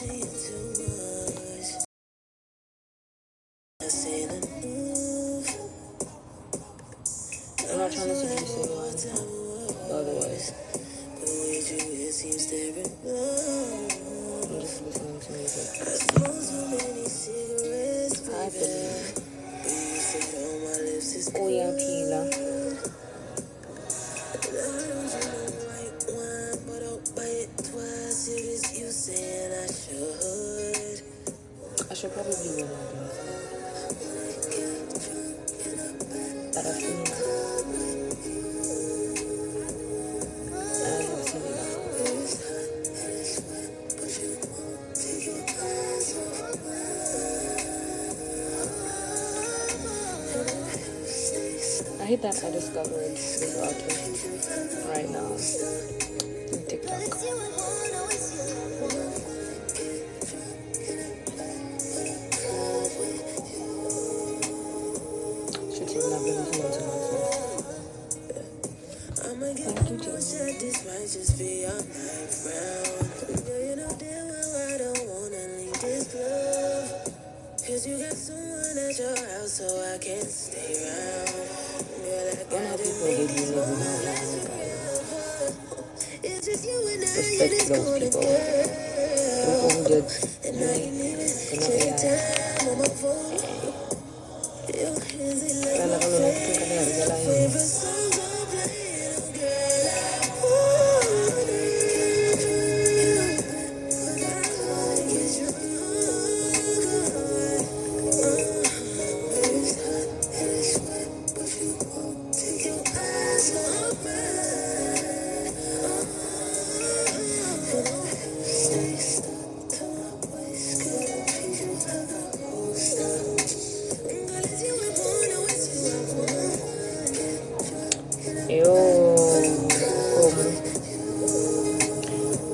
I'm not trying to seduce anyone, otherwise. I'm just listening to music. Hi, Billy. Oh, yeah, Keela. I should probably wear my glasses. But I feel like I have seen it. I hate that I discovered this artist right now on TikTok. Should have not been listening to nonsense. Thank you, This might just be your night round. Girl, you know damn well I don't wanna leave this club. Cause you got someone at your house, so I can't stay around. Girl, I got to make this moment last forever. It's just you and I, respect those people. People who did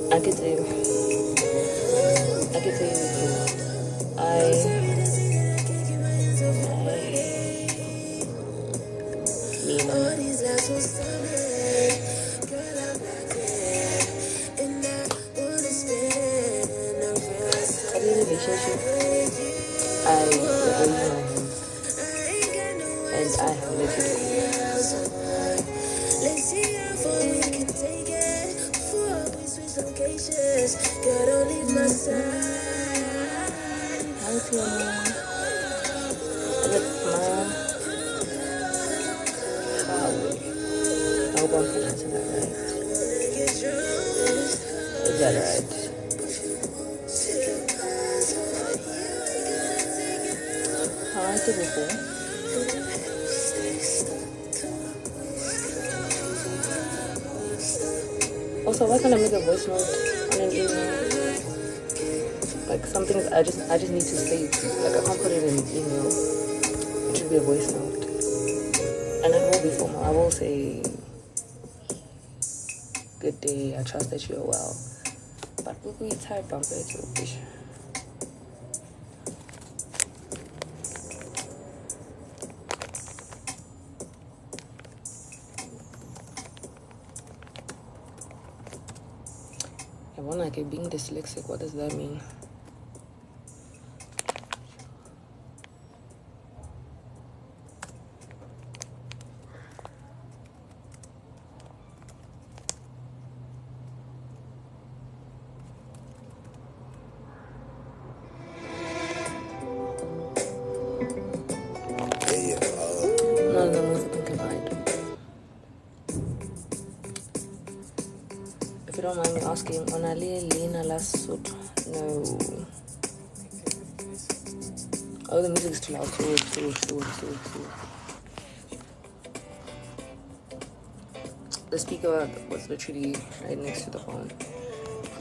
I could say the truth. I did a relationship. I was and I have literally. Let's see how far we can take it. Before we switch locations, girl, don't leave my side. How's your mom? I hope I'm pronouncing that right. Is that right? How I said before. Also, why can't I make a voice note on an email? Like some things I just need to say. Like I can't put it in an email. It should be a voice note. And it will be formal. I will say, good day, I trust that you're well. But we type on Facebook. I want like being dyslexic, what does that mean? No, think about it. If you don't mind me asking, Onale Lena Lasut? No. Oh, the music's too loud. So. The speaker was literally right next to the phone.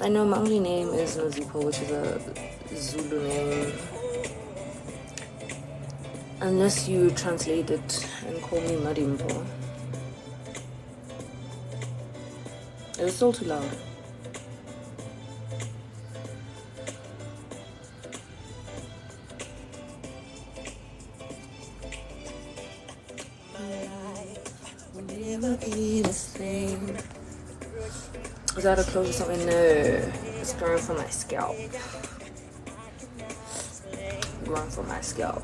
I know my only name is Nozipho, which is a Zulu name. Unless you translate it and call me Madimbo. It was still too loud. Will never be the same. Is that a close or something? No, it's going for my scalp. growing from my scalp.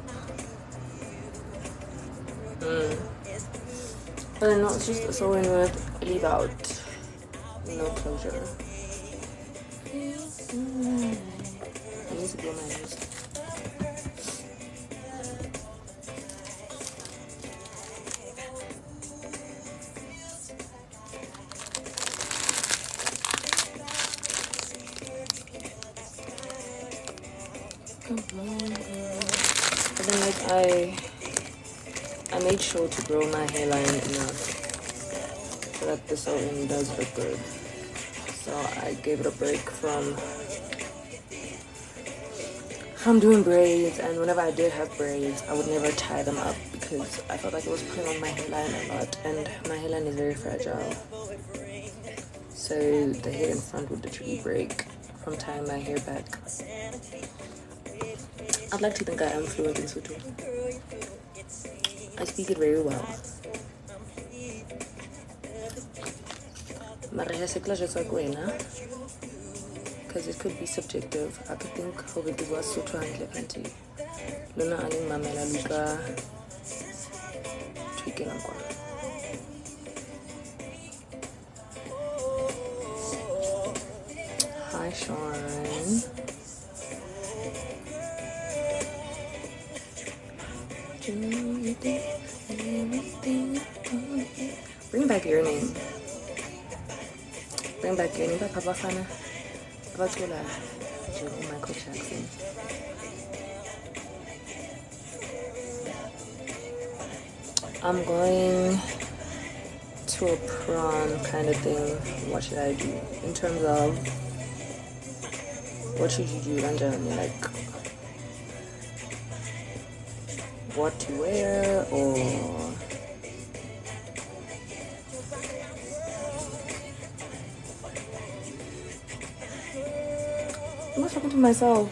But then no, it's just so when we leave out no closure. I need to blow my nose. And then like I made sure to grow my hairline enough so that the sewing does look good. So I gave it a break from doing braids, and whenever I did have braids, I would never tie them up because I felt like it was pulling on my hairline a lot, and my hairline is very fragile. So the hair in front would literally break from tying my hair back. I'd like to think I am fluent in Sotho. I speak it very well. Because it could be subjective. I could think of it was Sotho handle kanti. Lona aling mamela luka tweaking on. Hi Sean. Bring back your name. Bring back your name. Papa Fana. Michael Jackson. I'm going to a prom kind of thing. What should I do? In terms of what should you do, Ranjani? Like what to wear or I'm not talking to myself.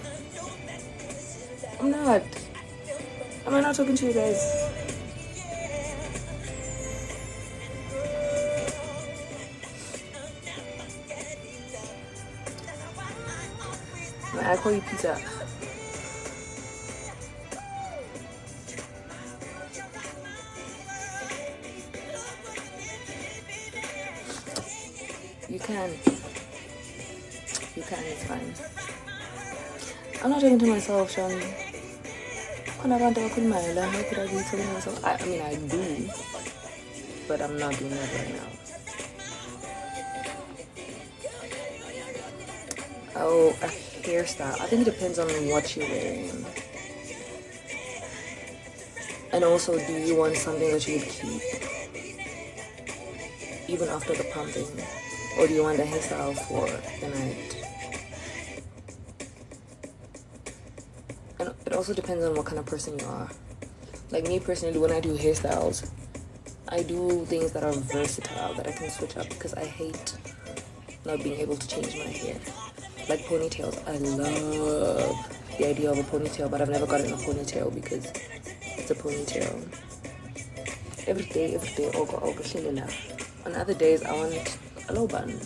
I'm not. Am I not talking to you guys? No, I call you pizza. You can. You can, it's fine. I'm not talking to myself, Sean. How could I be talking to myself? I mean, I do, but I'm not doing that right now. Oh, a hairstyle. I think it depends on what you're wearing. And also, do you want something that you would keep even after the pumping? Or do you want a hairstyle for the night? And it also depends on what kind of person you are. Like me personally, when I do hairstyles, I do things that are versatile, that I can switch up, because I hate not being able to change my hair. Like ponytails, I love the idea of a ponytail, but I've never gotten a ponytail because it's a ponytail. Every day, on other days, I want a low bun.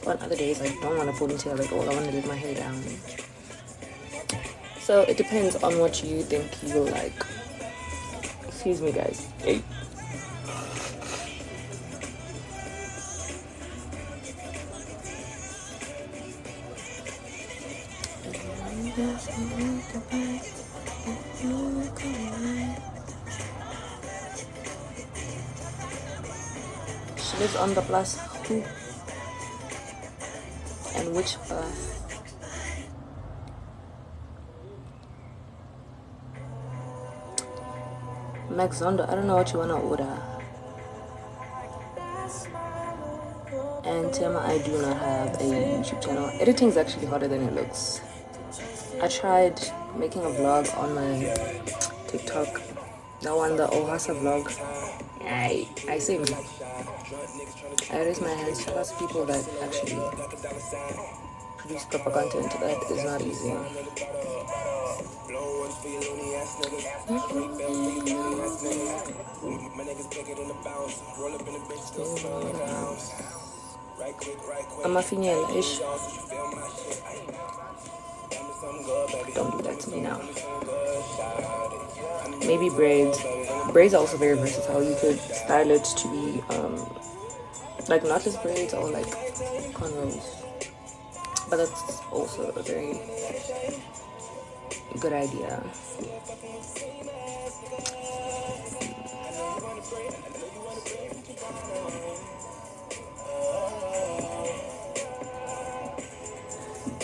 On other days, I don't want a ponytail at all. I want to let my hair down. So it depends on what you think you will like. Excuse me, guys. Hey. She lives on the plus who and which bus? Maxondo, I don't know what you want to order. And Tema, I do not have a YouTube channel. Editing is actually harder than it looks. I tried making a vlog on my TikTok. That one, the Ohasa vlog. I sing. I raise my hands. Shout out to people that actually produce proper content. That is not easy. I'm a female ish. Don't do that to me now. Maybe braids. Braids are also very versatile. You could style it to be like knotless braids or like cornrows. But that's also a very good idea.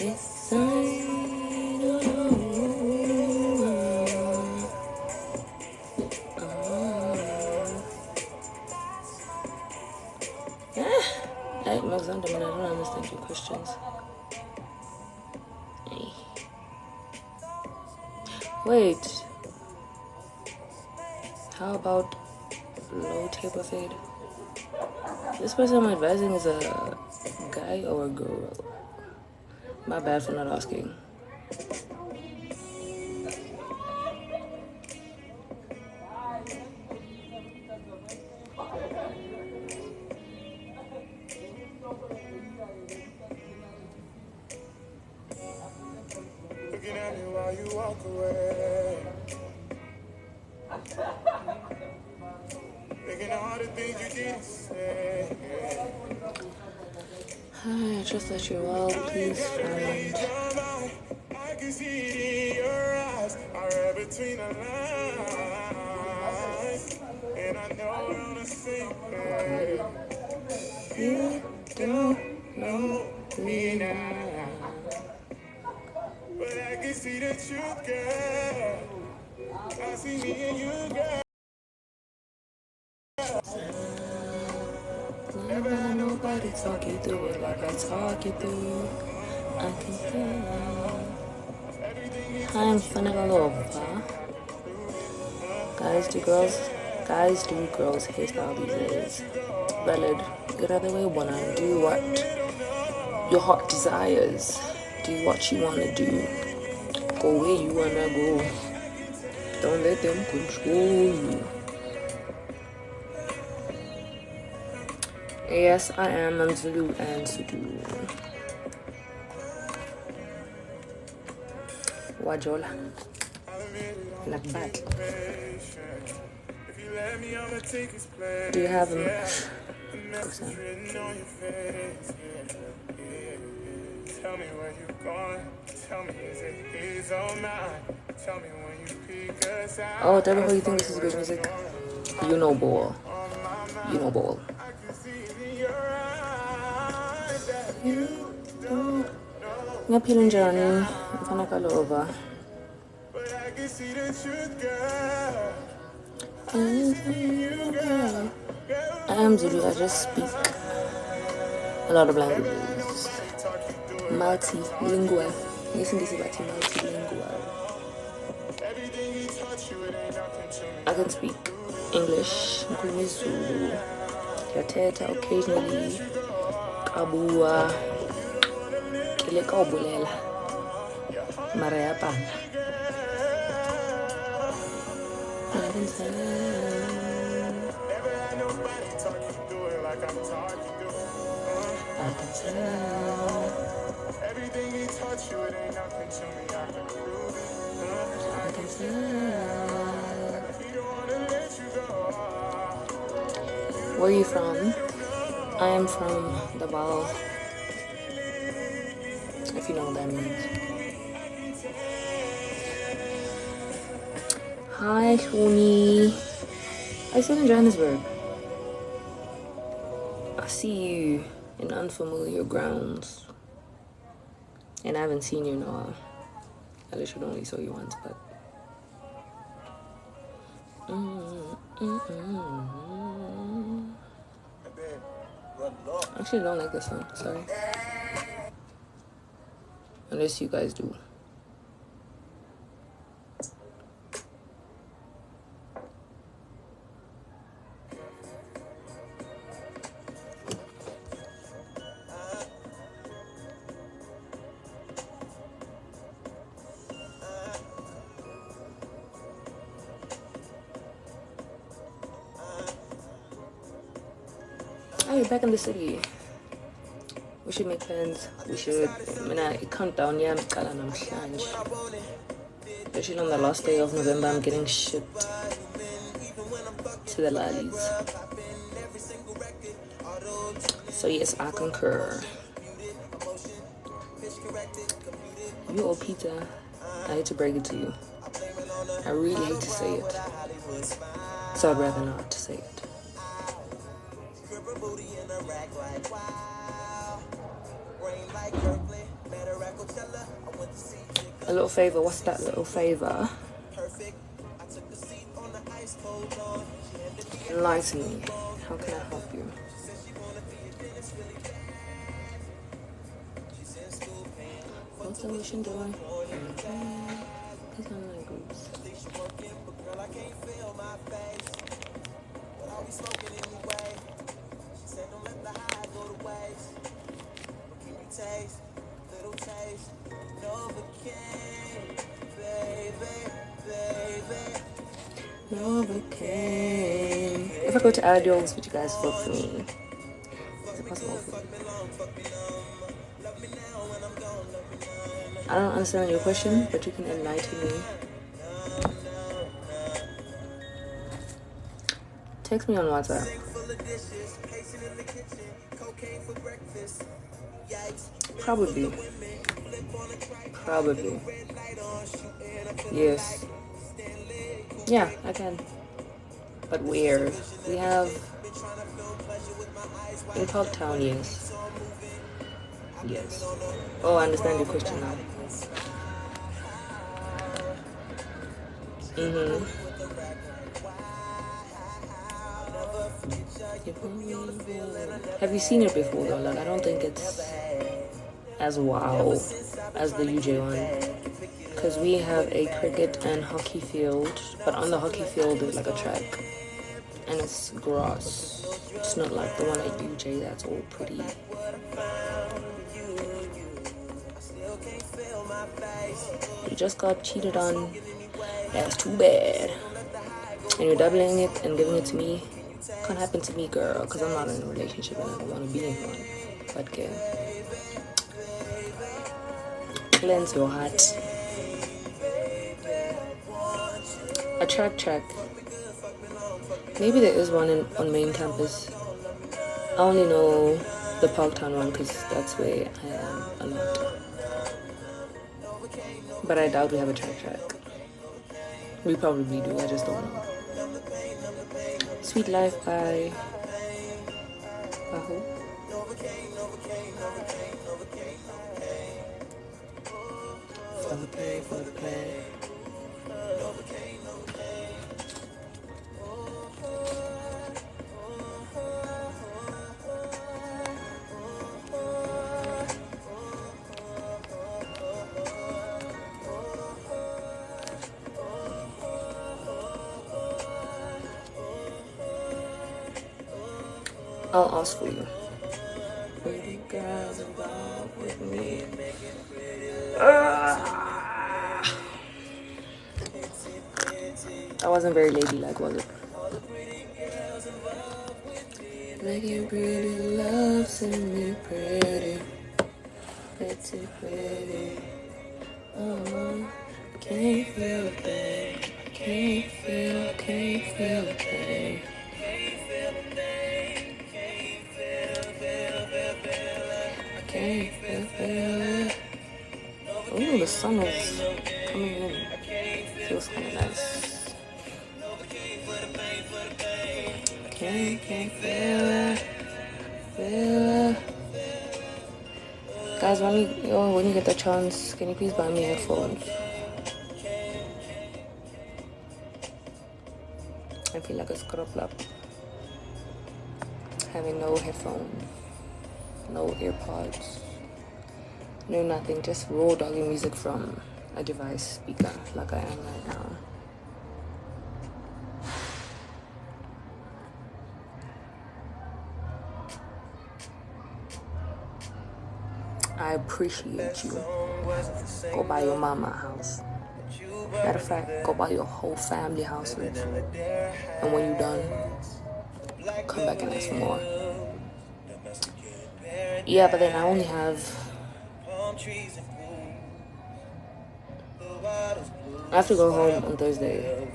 Yes, I Hey, Mzansi, I don't understand your questions. Hey. Wait. How about low table fade? This person I'm advising is a guy or a girl? My bad for not asking. Looking at me while you walk away. Thinking all the things you didn't say. I trust that you're well. Please find. I can see it in your eyes. I read between the lines. And I know we're on the same page. You don't know me now. But I can see the truth, girl. I see me and you, girl. Never had nobody talk you through it like I talk you through. I can tell. I'm finna go over. Guys do girls hairstyle these days. Valid. Get out of the way, wanna do what your heart desires. Do what you wanna do. Go where you wanna go. Don't let them control you. Yes, I am Zulu and Sudu. Wajola. Like that. Do you have them? Tell me where you going. Tell me is it his or mine? Tell me when you peek us out. Oh, Deborah, you think this is good music? You know ball. You know ball. Ngaphiling njani? Ngifuna kalova. But I can see the truth, girl. I am Zulu. I just speak a lot of languages. Multilingual. Listen to this multilingual. I can speak English, ngikhuluma isiZulu, ngiyathetha occasionally, kabua, ke leka ho bolela, mara ya pala. I can tell. Everything he taught you, it ain't nothing to me. I can prove it. I can tell. He don't wanna let you go. Where are you from? I am from the Val, if you know what that means. Hi, Shoni. I still in Johannesburg. I see you in unfamiliar grounds. And I haven't seen you in a while. I literally only saw you once, but... I actually don't like this song, sorry. Unless you guys do. Oh, you're back in the city. We should make plans. We should. I count down. Yeah, especially on the last day of November, I'm getting shipped to the lollies. So yes, I concur. You owe pizza. I hate to break it to you. I really hate to say it. So I'd rather not say it. A little favor. What's that little favor? Enlighten me. How can I help you? What's the mission doing? He's on my groups. Novocaine. If I go to Adios, would you guys vote for me? Is it possible for you? I don't understand your question, but you can enlighten me. Text me on WhatsApp. Probably. Yes. Yeah, I can. But where? We have in Parktown, yes. Yes. Oh, I understand your question now. Have you seen it before though? Like, I don't think it's as wow as the UJ one. Because we have a cricket and hockey field, but on the hockey field there's like a track. And it's grass. It's not like the one at UJ that's all pretty. You just got cheated on. That's too bad. And you're doubling it and giving it to me. Can't happen to me, girl, because I'm not in a relationship and I don't want to be in one. But girl, cleanse your heart. A track. Maybe there is one on main campus. I only know the Parktown one because that's where I am a lot. But I doubt we have a track. We probably do, I just don't know. Sweet Life by who? For the play. I'll ask for you. Pretty girls involved with me. That wasn't very ladylike, was it? Making pretty love, send me pretty. Oh, can't feel a thing. Can't feel a thing. Oh, the sun is coming in. Feels kind of nice. Can't feel it. Guys, when you get the chance, can you please buy me headphones? I feel like a scrub up. Having no headphones, no earpods, no nothing, just raw doggy music from a device speaker like I am right now. I appreciate you. Go buy your mama a house. Matter of fact, go buy your whole family houses. And when you're done, come back and ask for more. Yeah, but then I only have... I have to go home on Thursday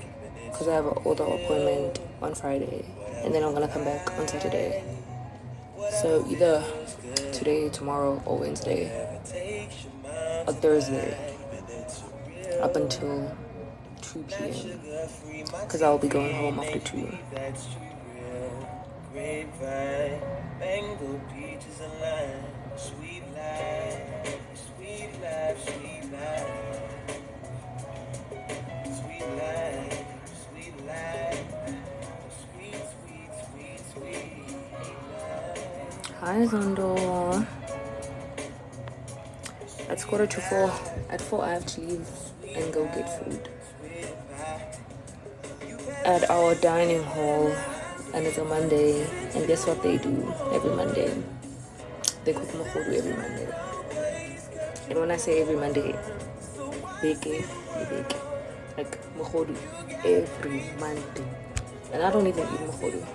because I have an auto appointment on Friday, and then I'm gonna come back on Saturday. So either today, tomorrow, or Wednesday, or Thursday, up until 2 p.m. because I'll be going home after 2. Mango, peaches, and lime. Sweet life, sweet life, sweet life. Sweet life, sweet life. Sweet, sweet, sweet, sweet life. Hi, Zondo. It's 4:45. At 4, I have to leave and go get food at our dining hall. And it's a Monday. And guess what they do every Monday? They cook mochodu every Monday. And when I say every Monday, beke, like mochodu every Monday. And I don't even eat mochodu.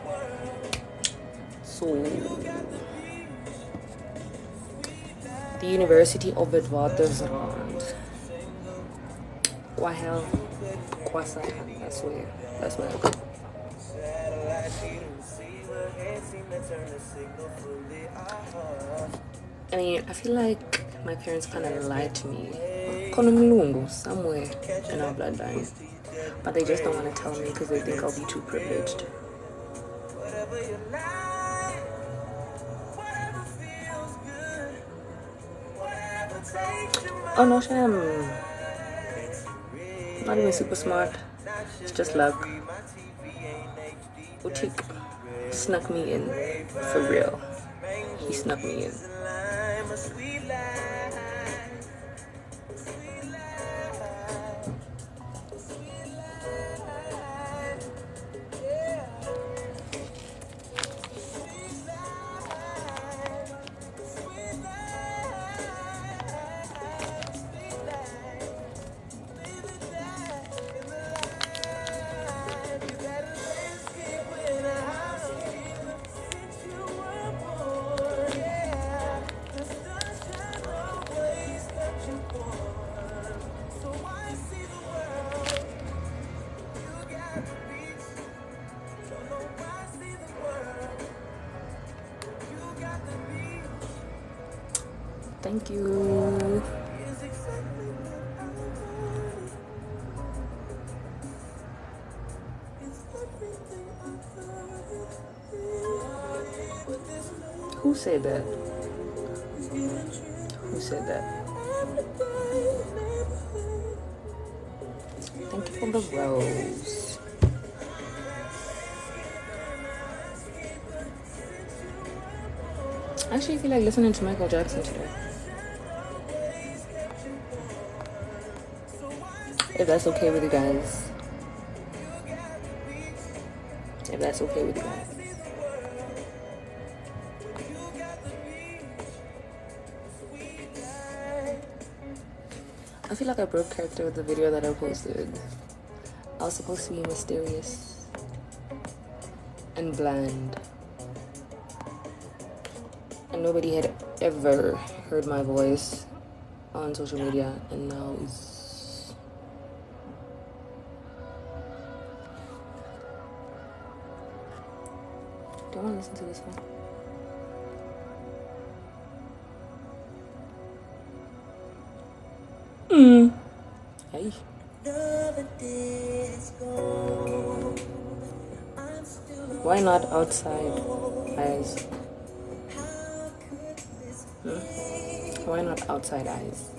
So, the University of Witwatersrand. Why hell? Kwasa. That's where. That's where I go. I mean, I feel like my parents kind of lied to me. Konomlungu, somewhere in our bloodline. But they just don't want to tell me because they think I'll be too privileged. Oh no, Sham. Not even super smart. It's just luck. Utik snuck me in. For real. He snuck me in. Thank you. Who said that? Who said that? Thank you for the rose. I actually feel like listening to Michael Jackson today. If that's okay with you guys. If that's okay with you guys. I feel like I broke character with the video that I posted. I was supposed to be mysterious and bland. And nobody had ever heard my voice on social media, and now it's... Do I want to listen to this one? Hey. Why not outside, eyes? Why not outside eyes?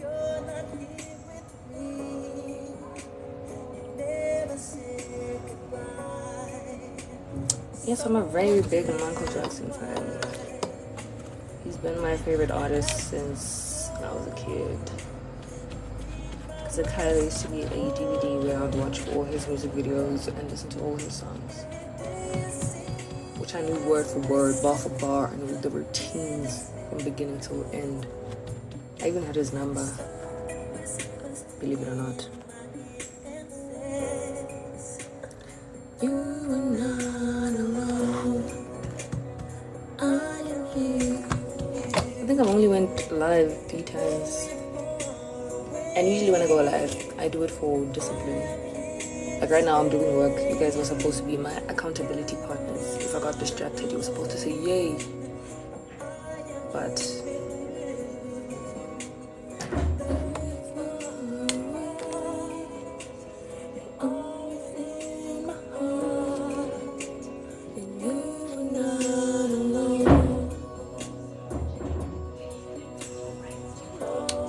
Yes, I'm a very big Michael Jackson fan. He's been my favorite artist since I was a kid. Because there used to be a DVD where I'd watch all his music videos and listen to all his songs, which I knew word for word, bar for bar, and with the routines from beginning to end. I even had his number, believe it or not. You are not alone. I am here I think I've only went live 3 times. And usually when I go live, I do it for discipline. Like right now I'm doing work. You guys were supposed to be my accountability partners. If I got distracted, you were supposed to say yay. But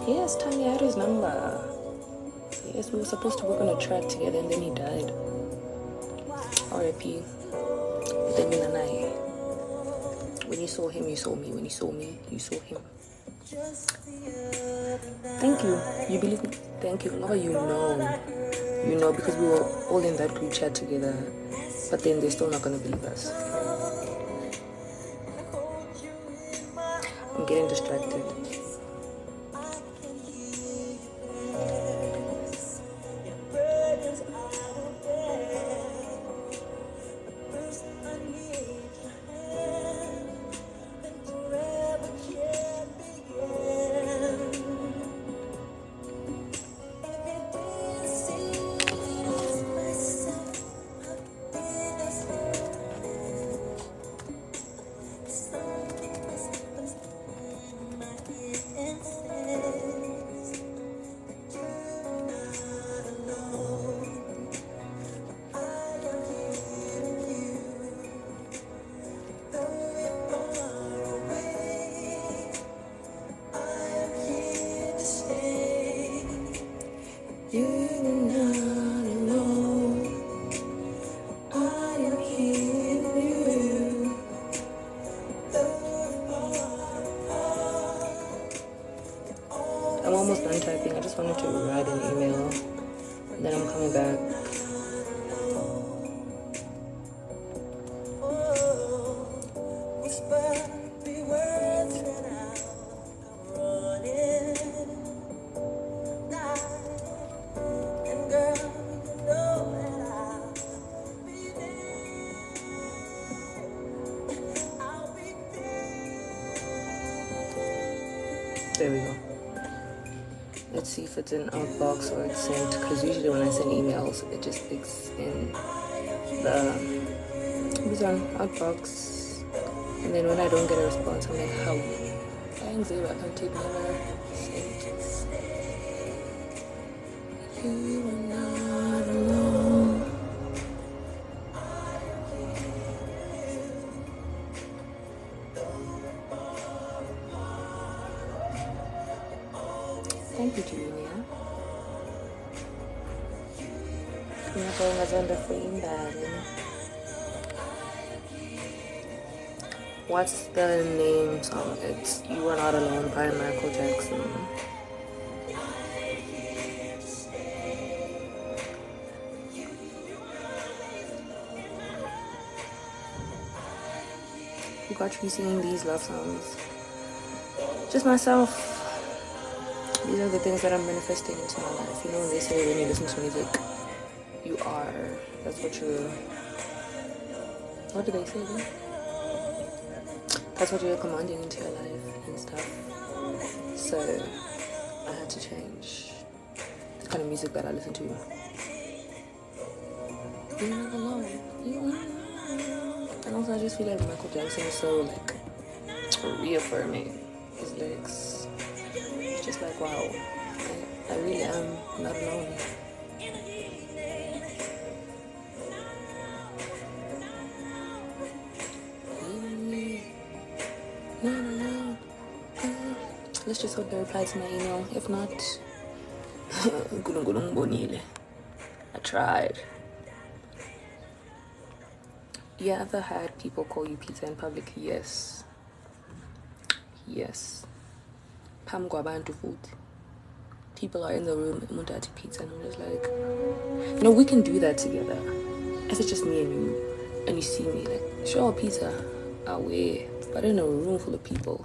yes, Tanya had his number. Yes, we were supposed to work on a track together and then he died. R.I.P. When you saw him, you saw me. When you saw me, you saw him. Thank you. You believe me? Thank you. A lot of you know. You know, because we were all in that group chat together. But then they're still not going to believe us. I'm getting distracted. I'm almost done typing. I just wanted to write an email. And then I'm coming back. There we go. Let's see if it's in outbox or it's sent, because usually when I send emails it just sticks in the outbox, and then when I don't get a response I'm like, how? Dang, zero, I can't take never sent. You are not alone. Thank you, Julia. What's the name song? It's You Are Not Alone by Michael Jackson. Who got you singing these love songs? Just myself. These are the things that I'm manifesting into my life. You know when they say when you listen to music, you are. That's what you're. What do they say then? That's what you're commanding into your life and stuff. So I had to change the kind of music that I listen to. You're not alone. You are. And also I just feel like Michael Jackson is so like reaffirming his lyrics. It's just like, wow, I really am not alone. Let's just hope they reply to my email. If not, I tried. You ever had people call you pizza in public? Yes. Yes. Pam gwabantu food. People are in the room, mundati pizza, and I'm just like, we can do that together. If it's just me and you, and you see me, like, sure, pizza, away, but in a room full of people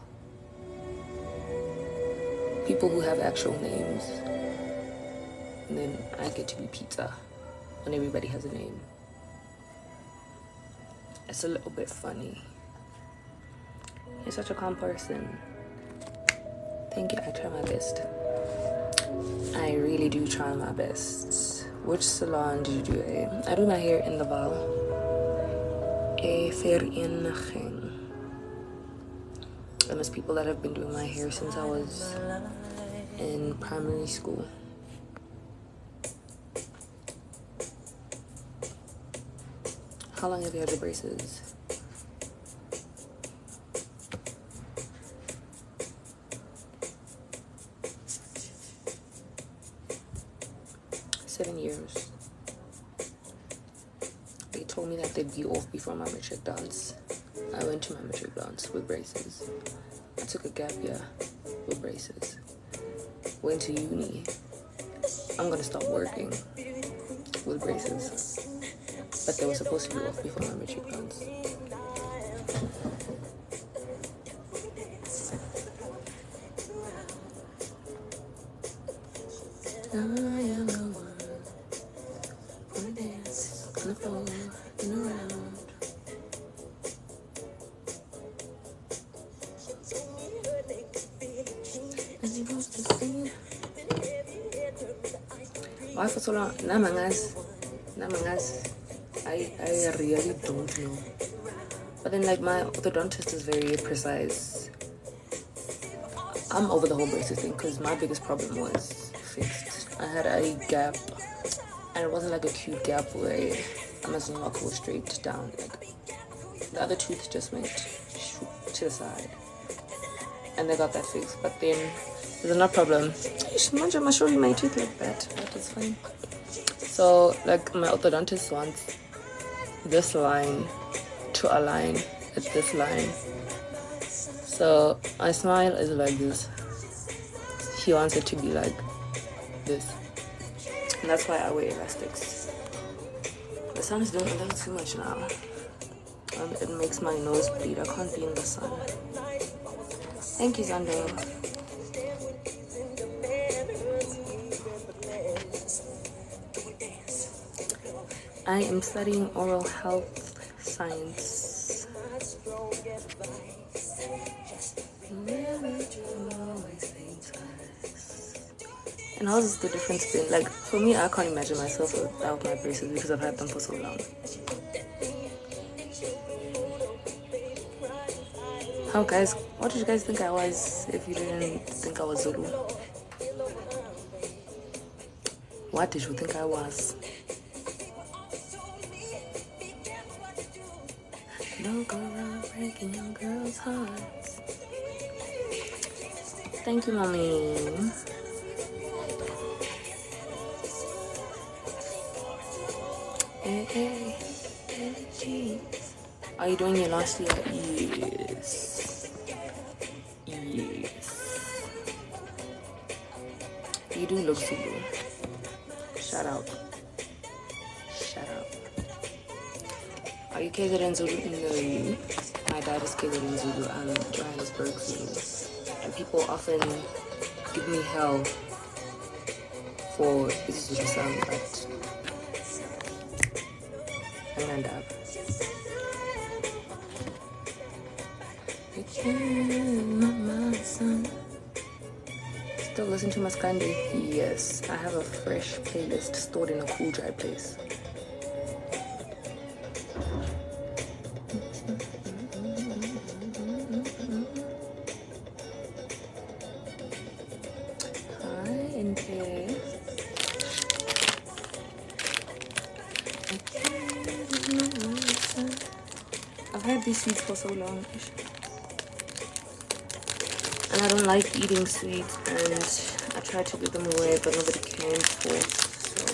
who have actual names, and then I get to be pizza when everybody has a name. It's a little bit funny. You're such a calm person. Thank you. I try my best. I really do try my best. Which salon did you do? I do my hair in the Val. Vereniging. And there's people that have been doing my hair since I was in primary school. How long have you had your braces? 7 years. They told me that they'd be off before my matric dance. I went to my matric dance with braces. I took a gap year with braces. Went to uni. I'm gonna stop working with braces. But they were supposed to be off before my matric dance. I am the one on the dance, on the floor, and around. Why for so long? Namangas. I really don't know. But then, like, my orthodontist is very precise. I'm over the whole braces thing because my biggest problem was fixed. I had a gap, and it wasn't like a cute gap where I'm as not go straight down. Like, the other tooth just went to the side, and they got that fixed. But then there's another problem. I'm not sure my teeth like that. That is fine. So, like, my orthodontist wants this line to align at this line. So my smile is like this. He wants it to be like this. And that's why I wear elastics. The sun is doing a little too much now. It makes my nose bleed. I can't be in the sun. Thank you, Zando. I am studying oral health science. And how's the difference been? Like, for me, I can't imagine myself without my braces because I've had them for so long. How, guys? What did you guys think I was if you didn't think I was Zulu? What did you think I was? Don't go around breaking young girls' hearts. Thank you, mommy. Hey. Are you doing your last year? Yes. You do look Zulu. Shout out. Are you KZN Zulu? No. My dad is KZN Zulu. I'm Johannesburg Zulu. And people often give me hell for this Zulu sound, but I'm gonna dab. Still listen to Maskandi? Yes, I have a fresh playlist stored in a cool dry place. I've had these sweets for so long, and I don't like eating sweets, and I tried to give them away, but nobody came forth, so.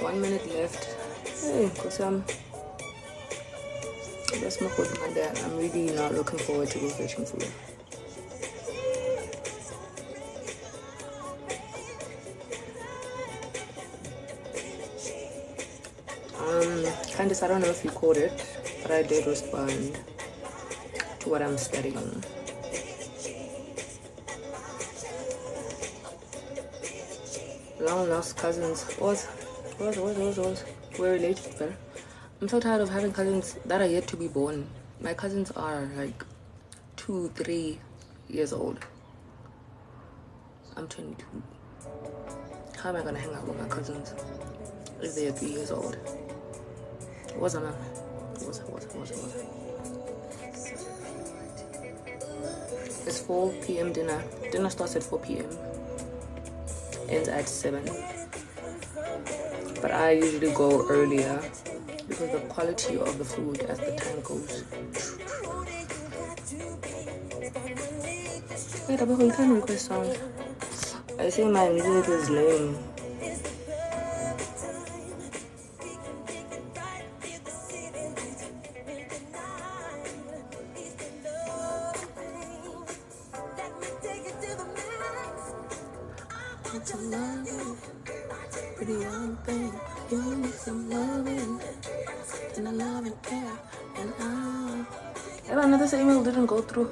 1 minute left. Hey, because that's my food with my dad. I'm really not looking forward to go fetching food. Candice, I don't know if you caught it, but I did respond to what I'm studying. long lost cousins. Was. We're related, but I'm so tired of having cousins that are yet to be born. My cousins are like 2-3 years old. I'm 22. How am I gonna hang out with my cousins if they're 3 years old? What's a man? What's. It's 4 p.m. dinner. Dinner starts at 4 p.m. ends at 7. But I usually go earlier because the quality of the food as the time goes. Wait, I'm going to request song. I say my music is lame. Pretty young thing, you need some loving, and a loving care, and I. Ever this email didn't go through.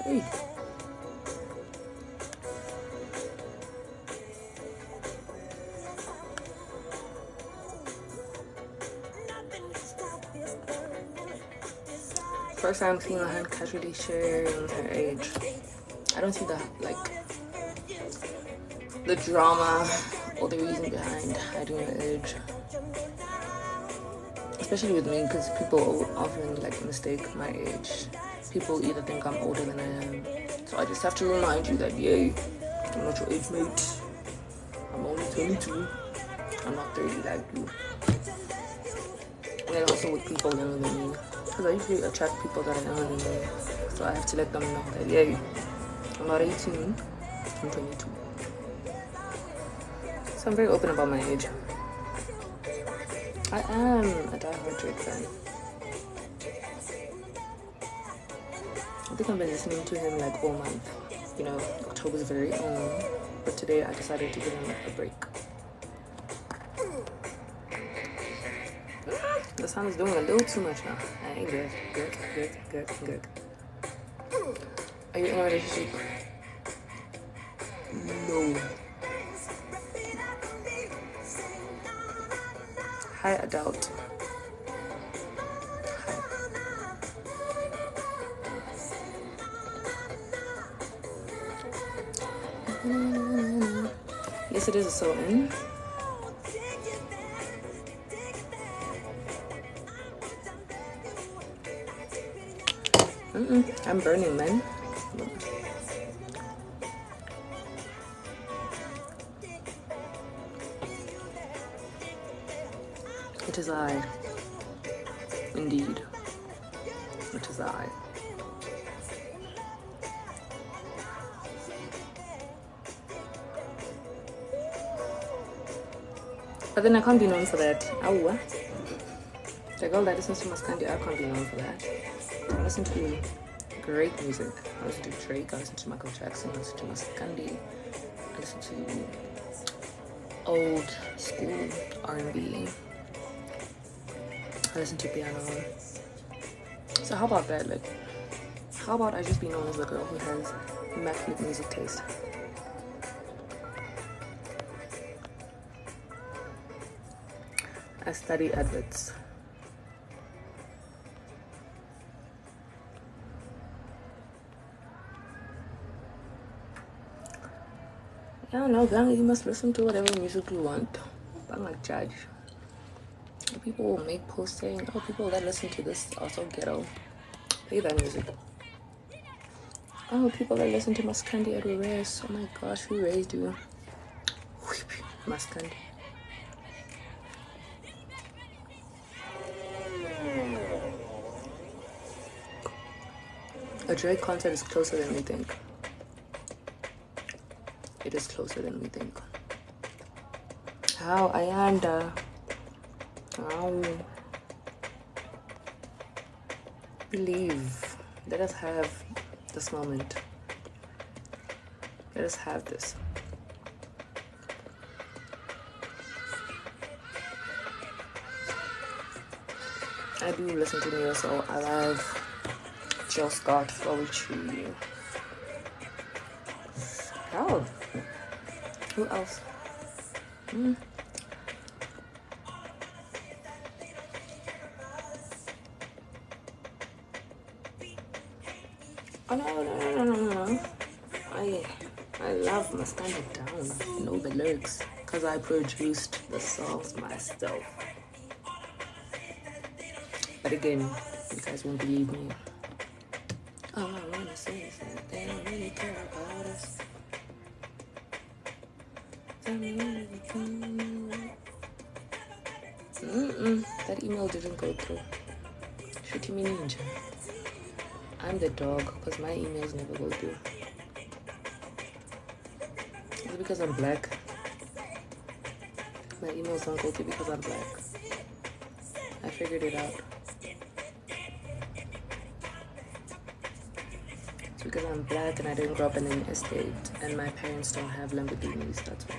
Hey. First time seeing a hand casually sharing her age. I don't see the drama or the reason behind hiding your age. Especially with me, because people often mistake my age. People either think I'm older than I am. So I just have to remind you that, yay, I'm not your age mate. I'm only 22. I'm not 30 like you. And then also with people younger than me. Because I usually attract people that are younger than me. So I have to let them know that, yay, I'm not 18, I'm 22. So I'm very open about my age. I am a diehard Drake fan. I think I've been listening to him all month. You know, October's very own. But today I decided to give him a break. The sun is doing a little too much now. I ain't good. Good. Are you in a relationship? No. Hi, adult. Yes, it is a so in. I'm burning, man. It is I. Indeed. It is I. But then I can't be known for that. Ow. The girl that listens to Maskandi, I can't be known for that. I listen to great music. I listen to Drake, I listen to Michael Jackson, I listen to Maskandi, I listen to old school R&B. I listen to piano. So how about that? How about I just be known as a girl who has immaculate music taste? I study adverts. I don't know, gang, you must listen to whatever music you want. I'm not judge. People will make posts saying, oh, people that listen to this are so ghetto. Play that music. Oh, people that listen to Maskandi at race. Oh my gosh, who raised you? Maskandi. A Drake concert is closer than we think. It is closer than we think. How, Ayanda? How? Believe. Let us have this moment. Let us have this. I do listen to Neo Soul. I love Jill Scott, Poetry. Oh, who else? Oh no. I love my Stand It Down. Know the lyrics because I produced the songs myself. But again, you guys won't believe me. All I wanna say is that they don't really care about us. That email didn't go through. Shoot me ninja. I'm the dog because my emails never go through. Is it because I'm black? My emails don't go through because I'm black. I figured it out. It's because I'm black and I didn't grow up in an estate and my parents don't have Lamborghinis, that's why.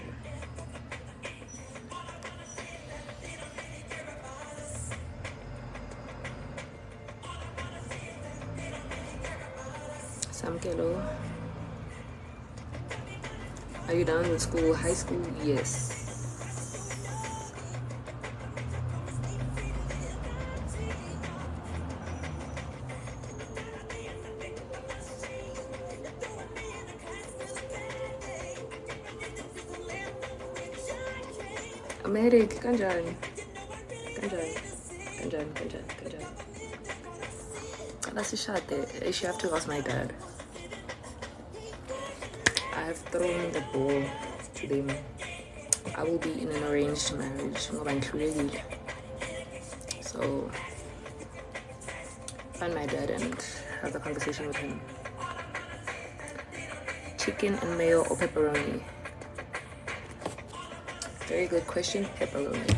Samkelo. Are you done with school? High school? Yes. Amerik, kanjani? That's a shot there. You have to ask my dad. I have thrown the ball to them. I will be in an arranged marriage. So find my dad and have the conversation with him. Chicken and mayo or pepperoni? Very good question. Pepperoni.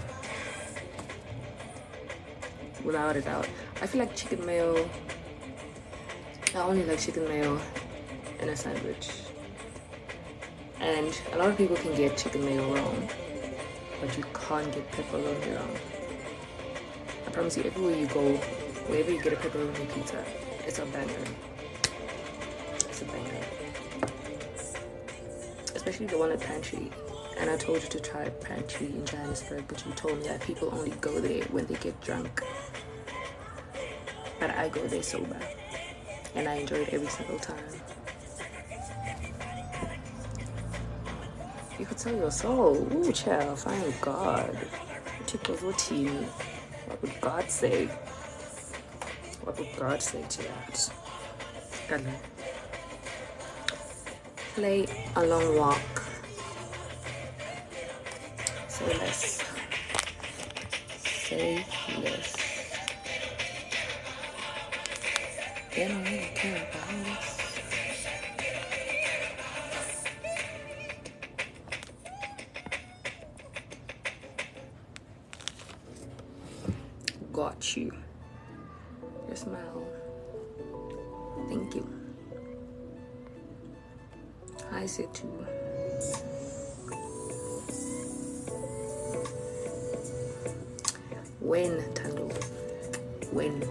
Without a doubt. I feel like chicken mayo. I only like chicken mayo in a sandwich. And a lot of people can get chicken mayo wrong, but you can't get pepperoni wrong. I promise you, everywhere you go, wherever you get a pepperoni pizza, it's a banger. It's a banger. Especially the one at Pantry. And I told you to try Pantry in Johannesburg, but you told me that people only go there when they get drunk. But I go there sober, and I enjoy it every single time. You could sell your soul. Ooh, child, find God. What would God say? What would God say to that? Play a long walk. Say less. Say less. They don't really care about us. Got you. Your smile. Thank you. I said too. When, Tando? When?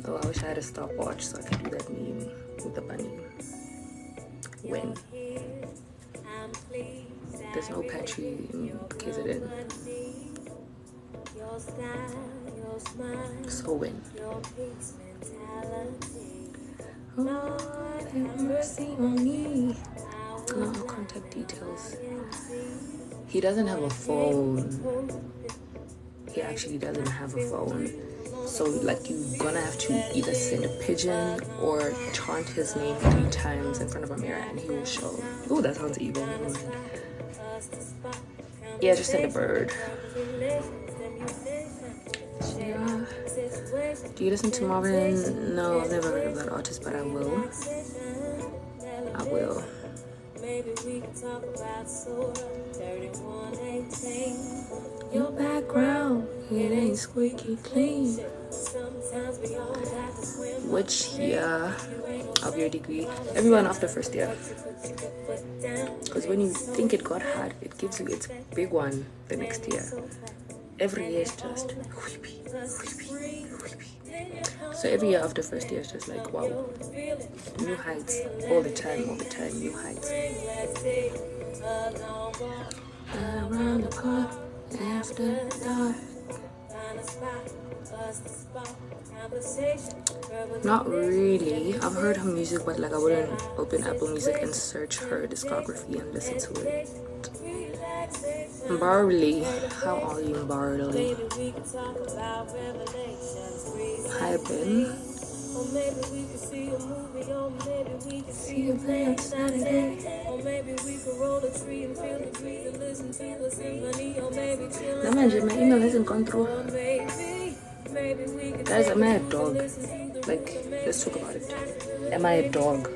Oh, I wish I had a stopwatch so I could do that meme with the bunny. When? There's no Pantry in KZN. So when? Oh, have mercy on me. Contact details. He doesn't have a phone. He actually doesn't have a phone. So like you're gonna have to either send a pigeon or chant his name 3 times in front of a mirror and he will show. Oh, that sounds evil. Never mind. Yeah, just send a bird. Yeah. Do you listen to Marvin? No, I've never heard of that artist, but I will. I will. Maybe we can talk about Sora 3118. Your background, it ain't squeaky clean. Which year of your degree? Everyone after first year. Because when you think it got hard, it gives you its big one the next year. every year is just whippy, whippy, whippy. So every year after first year is just like, wow, new heights all the time, new heights. Around the clock after dark. Not really. I've heard her music, but like I wouldn't open Apple Music and search her discography and listen to it. Barley, how are you, Barley? Hi, Ben. Or maybe we could see a movie, or maybe we could see a play on Saturday. Or maybe we could roll a tree and feel the breeze and listen to a symphony. Or maybe chill. No, man, my email hasn't gone through. Guys, am I a dog? Like, let's talk about it. Am I a dog?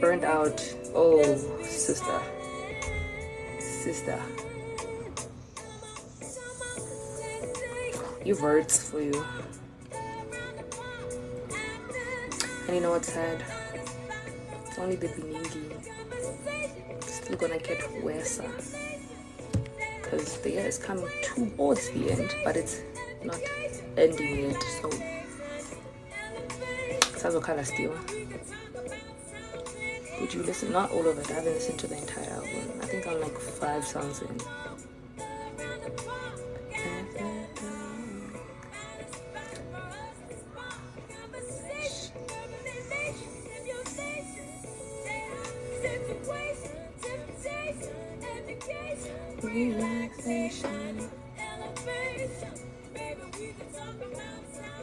Burnt out. Oh, sister. You words for you. And you know what's sad? It's only the beginning. Still gonna get worse. Because the year is coming towards the end, but it's not ending yet. So, Sazokala still. Did you listen? Not all of it. I haven't listened to the entire album. I think I'm like 5 songs in.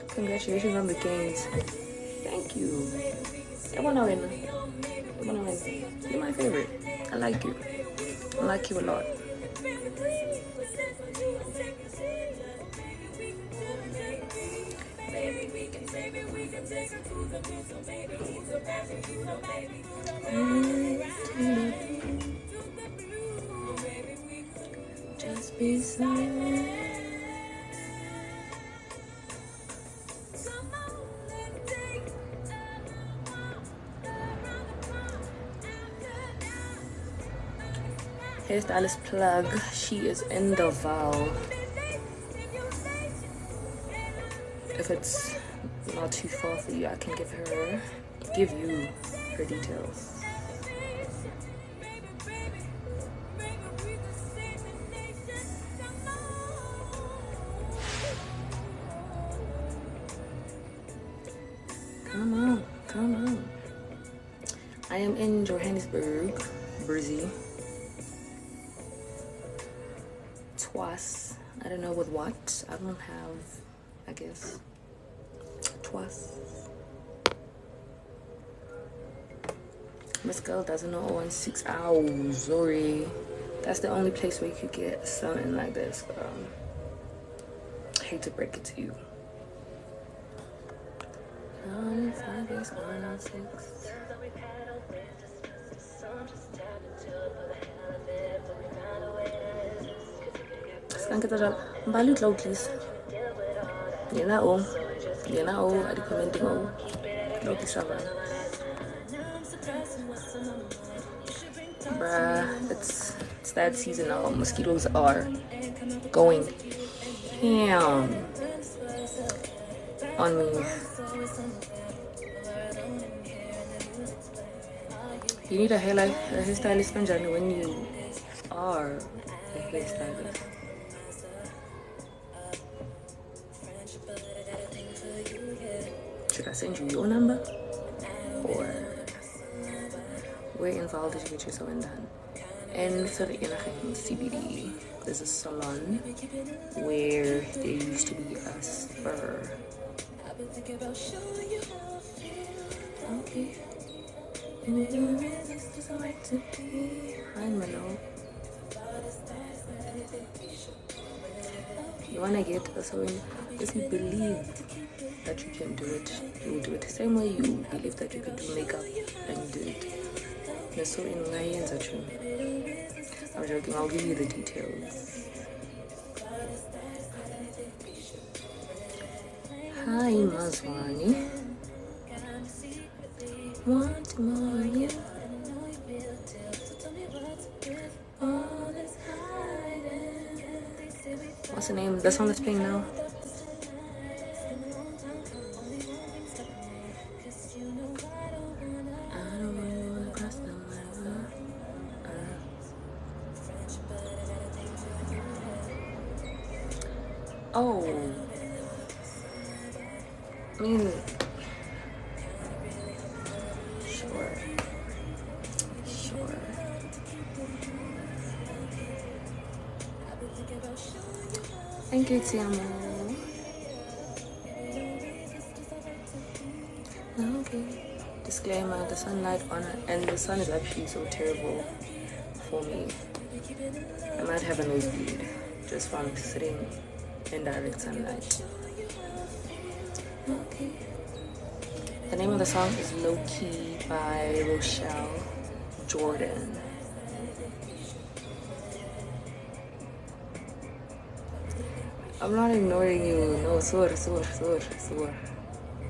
Congratulations on the games. Thank you. You're my favorite. I like you. I like you a lot. Just be silent. Hairstylist plug. She is in the Val. If it's not too far for you, I can give you her details. Come on. I am in Johannesburg, Brizzy. Twice. I don't know with what. I don't have, I guess, twice. Miss Girl doesn't know on 6 hours. Sorry. That's the only place where you could get something like this. I hate to break it to you. Mbali utla please. Yena o adi commenting o. Loki savan. Bruh, it's that season now. Mosquitoes are going ham on me. You need a hairstylist kanjani when you are a hairstylist. Should I send you your number? Or where in Val did you get your sewing done? And for the CBD, there's a salon where there used to be a spur. Okay. Hi, Melo. You wanna get a sewing? If you believe that you can do it, you will do it. The same way you believe that you can do makeup and you do it. I'm joking, I'll give you the details. Hi, Mazwani. Want more? What's the name? The song that's playing now? Oh, I mean, sure. Thank you, Tiamo. Okay. Disclaimer: the sunlight on and the sun is actually so terrible for me. I might have a nosebleed just from sitting in direct sunlight. Okay. The name of the song is Low Key by Rochelle Jordan. I'm not ignoring you. No, sur.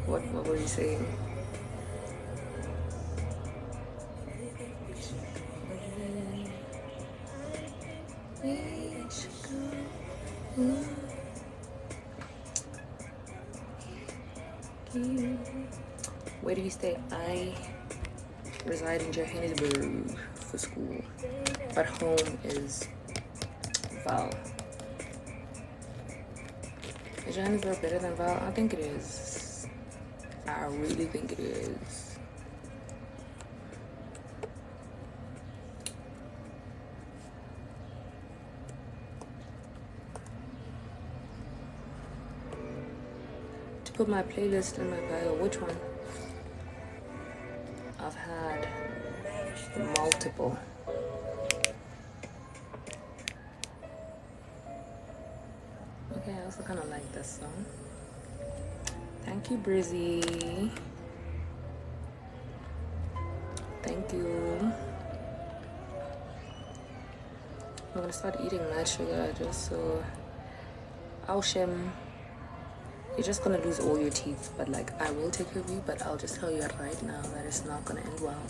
What were you saying? Where do you stay? I reside in Johannesburg for school, but home is Val. Is Johannesburg better than Val? I think it is. I really think it is. To put my playlist in my bio, which one? I've had multiple. Okay, I also kind of like this song. Thank you, Brizzy. Thank you. I'm gonna start eating mad sugar just so I'll shame. You're just gonna lose all your teeth, but like I will take care of you, but I'll just tell you right now that it's not gonna end well.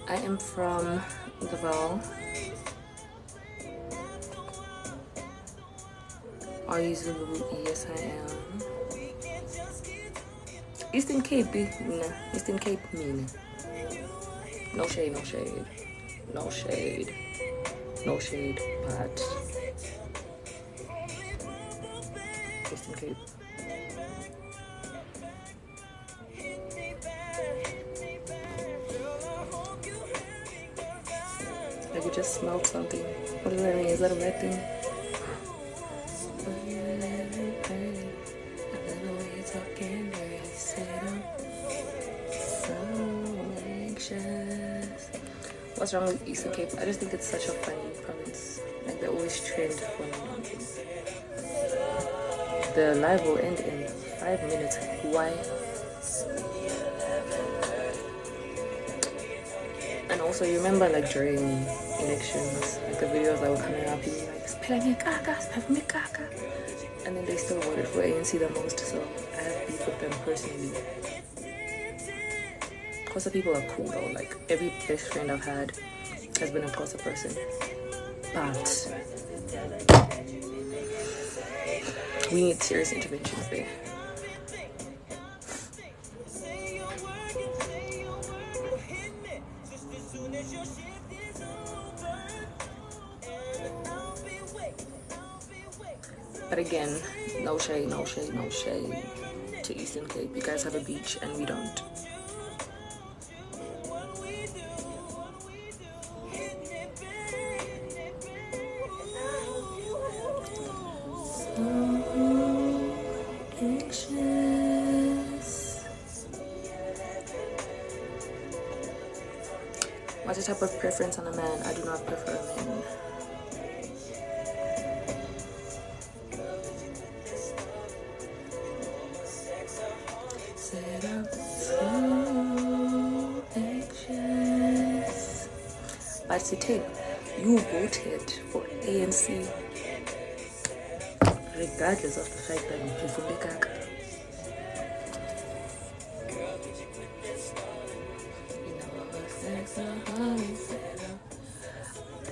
I am from the Val. Are you Zulu? Yes, I am. Eastern Cape, nah. Eastern Cape, mean. No shade, no shade. No shade. No shade, but Eastern Cape. Like you just smelled something. What does that mean? Is that a bad thing? What's wrong with Eastern Cape? I just think it's such a funny province. Like they always trend for nonsense. The live will end in 5 minutes. Why? And also, you remember like during elections, like the videos that were coming up, people were like, "Spelling kaka, spelling kaka," and then they still voted for ANC the most. So I have beef with them personally. Xhosa people are cool though. Like every best friend I've had has been a Xhosa person, but we need serious interventions there. But again, no shade to Eastern Cape. You guys have a beach and we don't. What's the type of preference on a man? I do not prefer men. but Sithe, you voted for ANC regardless of the fact that you Mphefumbe.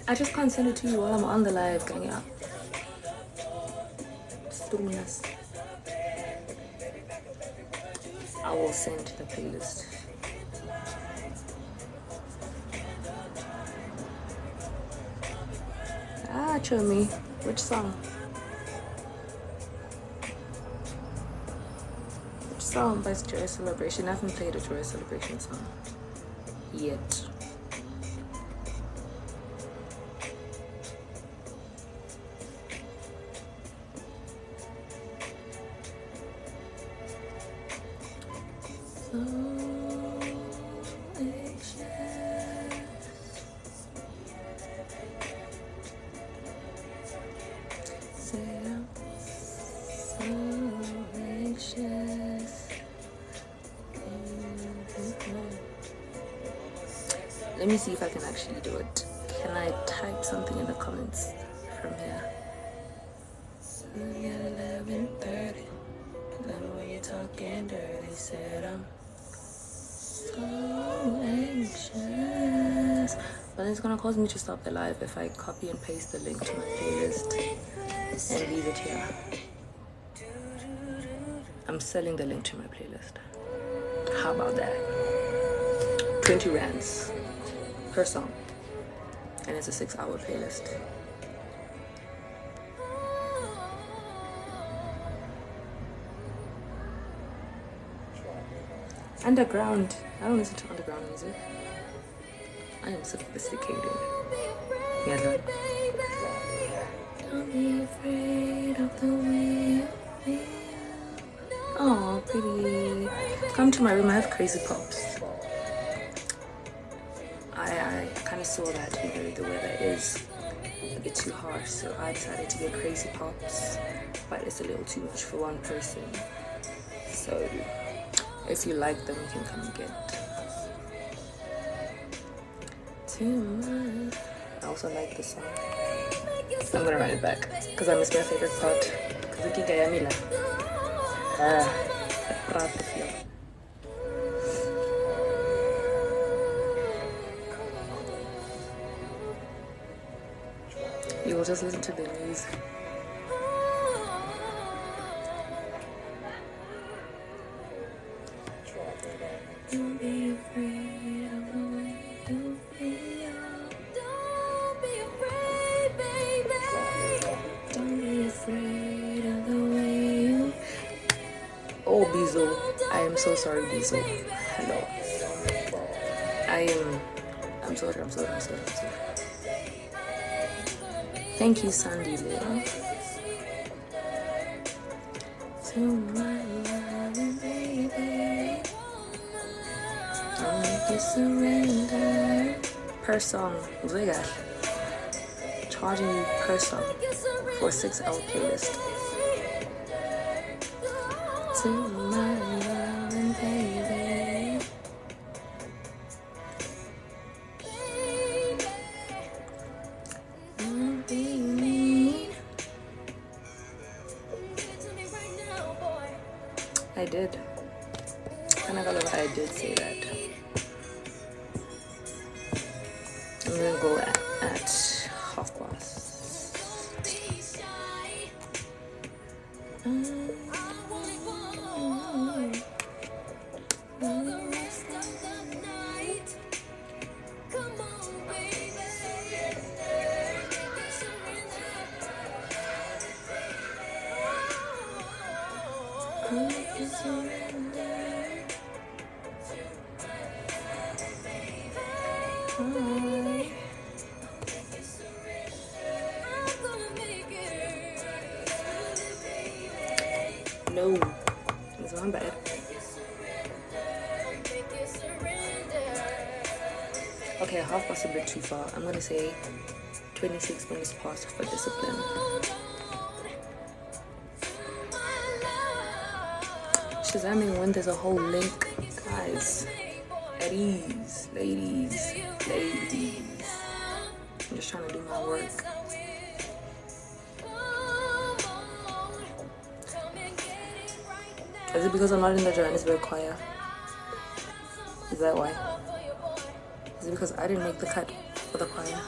I just can't send it to you while I'm on the live, gang. Yeah. Strunas. I will send the playlist. Show me. Which song? Which song by Joy Celebration? I haven't played a Joy Celebration song yet. Let me see if I can actually do it. Can I type something in the comments from here? 11:30. And when you're talking dirty, said I'm so anxious. But it's gonna cause me to stop the live if I copy and paste the link to my playlist and leave it here. I'm selling the link to my playlist. How about that? 20 rands per song, and it's a 6-hour playlist. Underground. I don't listen to underground music. I am sophisticated. Yeah, Lord. Don't be afraid of the way you feel. Oh, pretty. Come to my room. I have crazy pops. I kind of saw that, the weather is a bit too harsh, so I decided to get crazy pops, but it's a little too much for one person. So if you like them, you can come and get two. I also like this song. I'm gonna run it back because I miss my favorite part. Because I think I am you will just listen to the news. Don't be afraid of the way you feel. Don't be afraid, baby. Don't be afraid of the way you. Oh, Bizo. I am so sorry, Bizo. Hello. I'm sorry. Thank you, Sandy Leo. To my loving baby, don't make you surrender. Per song, legal. Charging you per song for a 6-hour playlist. To my loving baby. Don't be mean. I did. And I did say that. I'm gonna go at 1:30. No, it's not bad. Okay, 1:30 a bit too far. I'm gonna say 26 minutes past for discipline. Shazamming when there's a whole link, guys. At ease, ladies. I'm just trying to do my work. Is it because I'm not in the Johannesburg choir? Is that why? Is it because I didn't make the cut for the choir?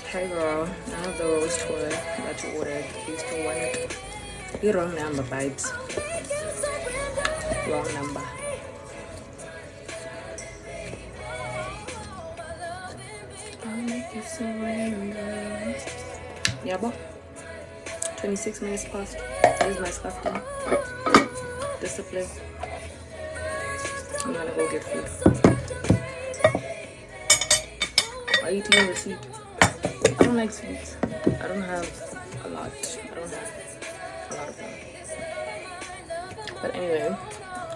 Hey girl, I have the rose tour that you ordered. You still want it? The wrong number, vibes. Wrong number. I'll make you surrender. Yeah, but 26 minutes past. Here's my stuff then. Discipline. I'm gonna go get food. Are you eating a receipt? I don't like sweets. I don't have a lot. I don't have a lot of them. But anyway,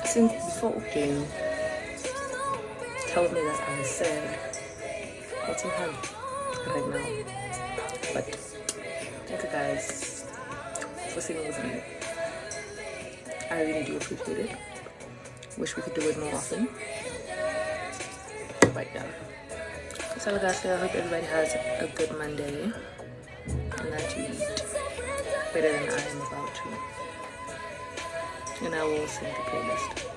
since before game told me that I was sad, what's in hand right now? But thank you guys for sitting with me. I really do appreciate it. Wish we could do it more often. But yeah. So guys, I hope everybody has a good Monday and that you eat better than I am about to. And I will send the playlist.